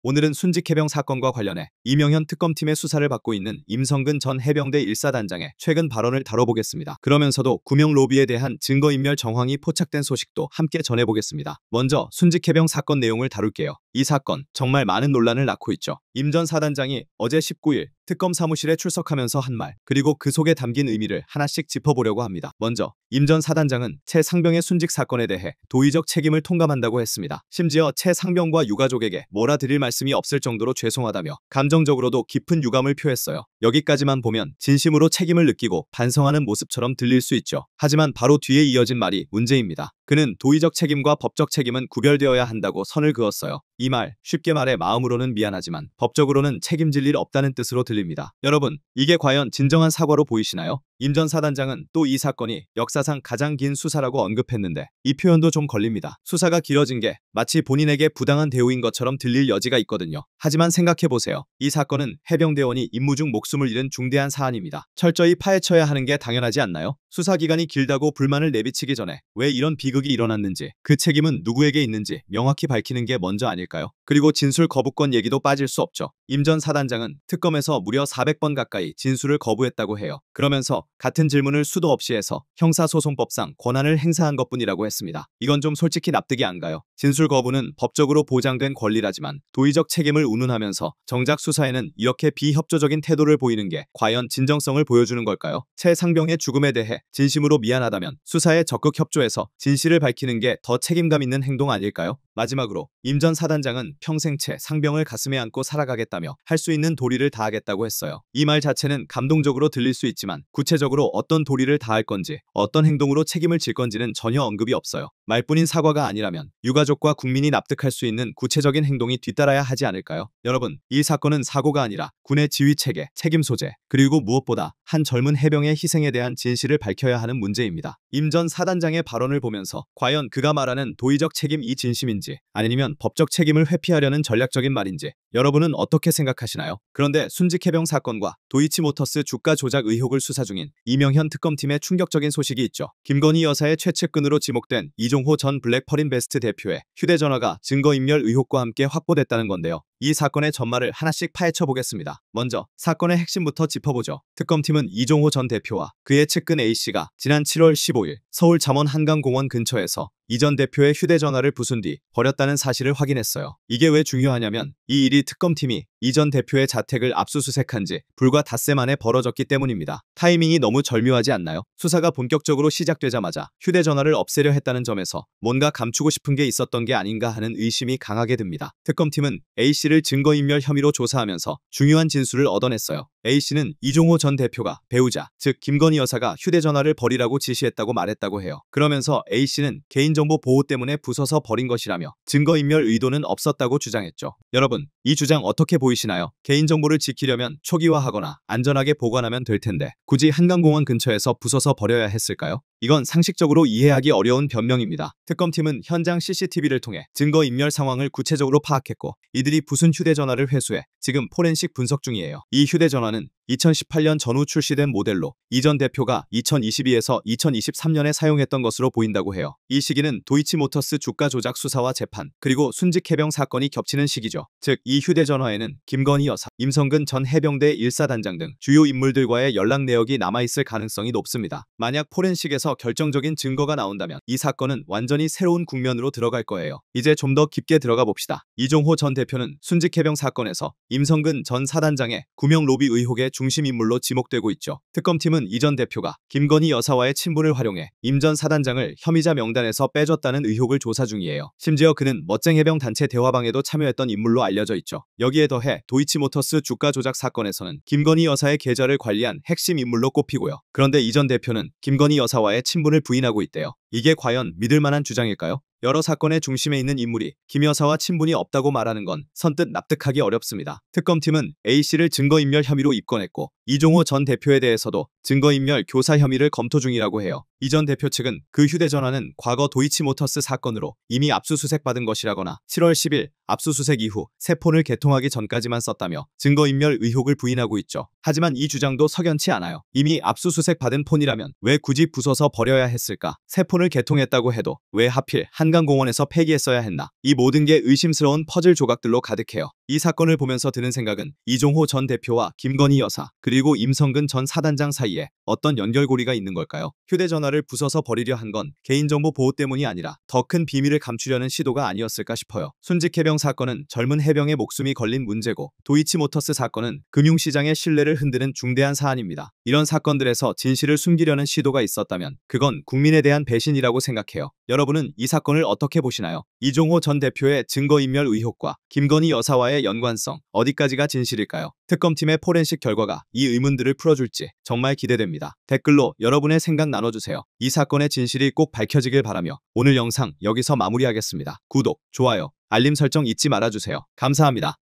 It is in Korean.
오늘은 순직해병 사건과 관련해 이명현 특검팀의 수사를 받고 있는 임성근 전 해병대 1사단장의 최근 발언을 다뤄보겠습니다. 그러면서도 구명 로비에 대한 증거인멸 정황이 포착된 소식도 함께 전해보겠습니다. 먼저 순직해병 사건 내용을 다룰게요. 이 사건 정말 많은 논란을 낳고 있죠. 임 전 사단장이 어제 19일 특검 사무실에 출석하면서 한 말, 그리고 그 속에 담긴 의미를 하나씩 짚어보려고 합니다. 먼저 임 전 사단장은 최 상병의 순직 사건에 대해 도의적 책임을 통감한다고 했습니다. 심지어 최 상병과 유가족에게 뭐라 드릴 말씀이 없을 정도로 죄송하다며 감정적으로도 깊은 유감을 표했어요. 여기까지만 보면 진심으로 책임을 느끼고 반성하는 모습처럼 들릴 수 있죠. 하지만 바로 뒤에 이어진 말이 문제입니다. 그는 도의적 책임과 법적 책임은 구별되어야 한다고 선을 그었어요. 이 말, 쉽게 말해 마음으로는 미안하지만 법적으로는 책임질 일 없다는 뜻으로 들립니다. 여러분, 이게 과연 진정한 사과로 보이시나요? 임 전 사단장은 또 이 사건이 역사상 가장 긴 수사라고 언급했는데 이 표현도 좀 걸립니다. 수사가 길어진 게 마치 본인에게 부당한 대우인 것처럼 들릴 여지가 있거든요. 하지만 생각해보세요. 이 사건은 해병대원이 임무 중 목숨을 잃은 중대한 사안입니다. 철저히 파헤쳐야 하는 게 당연하지 않나요? 수사기간이 길다고 불만을 내비치기 전에 왜 이런 비극이 일어났는지, 그 책임은 누구에게 있는지 명확히 밝히는 게 먼저 아닐까요? 그리고 진술 거부권 얘기도 빠질 수 없죠. 임 전 사단장은 특검에서 무려 400번 가까이 진술을 거부했다고 해요. 그러면서 같은 질문을 수도 없이 해서 형사소송법상 권한을 행사한 것뿐이라고 했습니다. 이건 좀 솔직히 납득이 안 가요. 진술 거부는 법적으로 보장된 권리라지만 도의적 책임을 운운하면서 정작 수사에는 이렇게 비협조적인 태도를 보이는 게 과연 진정성을 보여주는 걸까요? 최 상병의 죽음에 대해 진심으로 미안하다면 수사에 적극 협조해서 진실을 밝히는 게 더 책임감 있는 행동 아닐까요? 마지막으로 임 전 사단장은 평생 채 상병을 가슴에 안고 살아가겠다며 할 수 있는 도리를 다하겠다고 했어요. 이 말 자체는 감동적으로 들릴 수 있지만 구체적으로 어떤 도리를 다할 건지, 어떤 행동으로 책임을 질 건지는 전혀 언급이 없어요. 말뿐인 사과가 아니라면 유가족과 국민이 납득할 수 있는 구체적인 행동이 뒤따라야 하지 않을까요? 여러분, 이 사건은 사고가 아니라 군의 지휘체계, 책임 소재, 그리고 무엇보다 한 젊은 해병의 희생에 대한 진실을 밝혀야 하는 문제입니다. 임 전 사단장의 발언을 보면서 과연 그가 말하는 도의적 책임이 진심인지, 아니면 법적 책임을 회피하려는 전략적인 말인지 여러분은 어떻게 생각하시나요? 그런데 순직해병 사건과 도이치모터스 주가 조작 의혹을 수사 중인 이명현 특검팀의 충격적인 소식이 있죠. 김건희 여사의 최측근으로 지목된 이종호 전 블랙퍼린베스트 대표의 휴대전화가 증거인멸 의혹과 함께 확보됐다는 건데요. 이 사건의 전말을 하나씩 파헤쳐 보겠습니다. 먼저 사건의 핵심부터 짚어보죠. 특검팀은 이종호 전 대표와 그의 측근 A씨가 지난 7월 15일 서울 잠원 한강공원 근처에서 이 전 대표의 휴대전화를 부순 뒤 버렸다는 사실을 확인했어요. 이게 왜 중요하냐면 이 일이 특검팀이 이 전 대표의 자택을 압수수색한 지 불과 닷새 만에 벌어졌기 때문입니다. 타이밍이 너무 절묘하지 않나요? 수사가 본격적으로 시작되자마자 휴대전화를 없애려 했다는 점에서 뭔가 감추고 싶은 게 있었던 게 아닌가 하는 의심이 강하게 듭니다. 특검팀은 A씨를 증거인멸 혐의로 조사하면서 중요한 진술을 얻어냈어요. A씨는 이종호 전 대표가 배우자, 즉 김건희 여사가 휴대전화를 버리라고 지시했다고 말했다고 해요. 그러면서 A씨는 개인정보 보호 때문에 부숴서 버린 것이라며 증거인멸 의도는 없었다고 주장했죠. 여러분, 이 주장 어떻게 보이시나요? 개인정보를 지키려면 초기화하거나 안전하게 보관하면 될 텐데 굳이 한강공원 근처에서 부숴서 버려야 했을까요? 이건 상식적으로 이해하기 어려운 변명입니다. 특검팀은 현장 CCTV를 통해 증거인멸 상황을 구체적으로 파악했고 이들이 부순 휴대전화를 회수해 지금 포렌식 분석 중이에요. 이 휴대전화는 2018년 전후 출시된 모델로 이 전 대표가 2022에서 2023년에 사용했던 것으로 보인다고 해요. 이 시기는 도이치모터스 주가 조작 수사와 재판, 그리고 순직해병 사건이 겹치는 시기죠. 즉, 이 휴대전화에는 김건희 여사, 임성근 전 해병대 1사단장 등 주요 인물들과의 연락 내역이 남아있을 가능성이 높습니다. 만약 포렌식에서 결정적인 증거가 나온다면 이 사건은 완전히 새로운 국면으로 들어갈 거예요. 이제 좀 더 깊게 들어가 봅시다. 이종호 전 대표는 순직해병 사건에서 임성근 전 사단장의 구명 로비 의혹의 중심 인물로 지목되고 있죠. 특검팀은 이 전 대표가 김건희 여사와의 친분을 활용해 임 전 사단장을 혐의자 명단에서 빼줬다는 의혹을 조사 중이에요. 심지어 그는 멋쟁해병 단체 대화방에도 참여했던 인물로 알려져 있죠. 여기에 더해 도이치모터스 주가 조작 사건에서는 김건희 여사의 계좌를 관리한 핵심 인물로 꼽히고요. 그런데 이 전 대표는 김건희 여사와의 친분을 부인하고 있대요. 이게 과연 믿을 만한 주장일까요? 여러 사건의 중심에 있는 인물이 김 여사와 친분이 없다고 말하는 건 선뜻 납득하기 어렵습니다. 특검팀은 A씨를 증거인멸 혐의로 입건했고 이종호 전 대표에 대해서도 증거인멸 교사 혐의를 검토 중이라고 해요. 이 전 대표 측은 그 휴대전화는 과거 도이치모터스 사건으로 이미 압수수색받은 것이라거나 7월 10일 압수수색 이후 새 폰을 개통하기 전까지만 썼다며 증거인멸 의혹을 부인하고 있죠. 하지만 이 주장도 석연치 않아요. 이미 압수수색 받은 폰이라면 왜 굳이 부숴서 버려야 했을까? 새 폰을 개통했다고 해도 왜 하필 한강공원에서 폐기했어야 했나? 이 모든 게 의심스러운 퍼즐 조각들로 가득해요. 이 사건을 보면서 드는 생각은 이종호 전 대표와 김건희 여사 그리고 임성근 전 사단장 사이에 어떤 연결고리가 있는 걸까요? 휴대전화를 부숴서 버리려 한 건 개인정보 보호 때문이 아니라 더 큰 비밀을 감추려는 시도가 아니었을까 싶어요. 순직해병 사건은 젊은 해병의 목숨이 걸린 문제고 도이치모터스 사건은 금융시장의 신뢰를 흔드는 중대한 사안입니다. 이런 사건들에서 진실을 숨기려는 시도가 있었다면 그건 국민에 대한 배신이라고 생각해요. 여러분은 이 사건을 어떻게 보시나요? 이종호 전 대표의 증거인멸 의혹과 김건희 여사와의 연관성 어디까지가 진실일까요? 특검팀의 포렌식 결과가 이 의문들을 풀어줄지 정말 기대됩니다. 댓글로 여러분의 생각 나눠주세요. 이 사건의 진실이 꼭 밝혀지길 바라며 오늘 영상 여기서 마무리하겠습니다. 구독, 좋아요, 알림 설정 잊지 말아주세요. 감사합니다.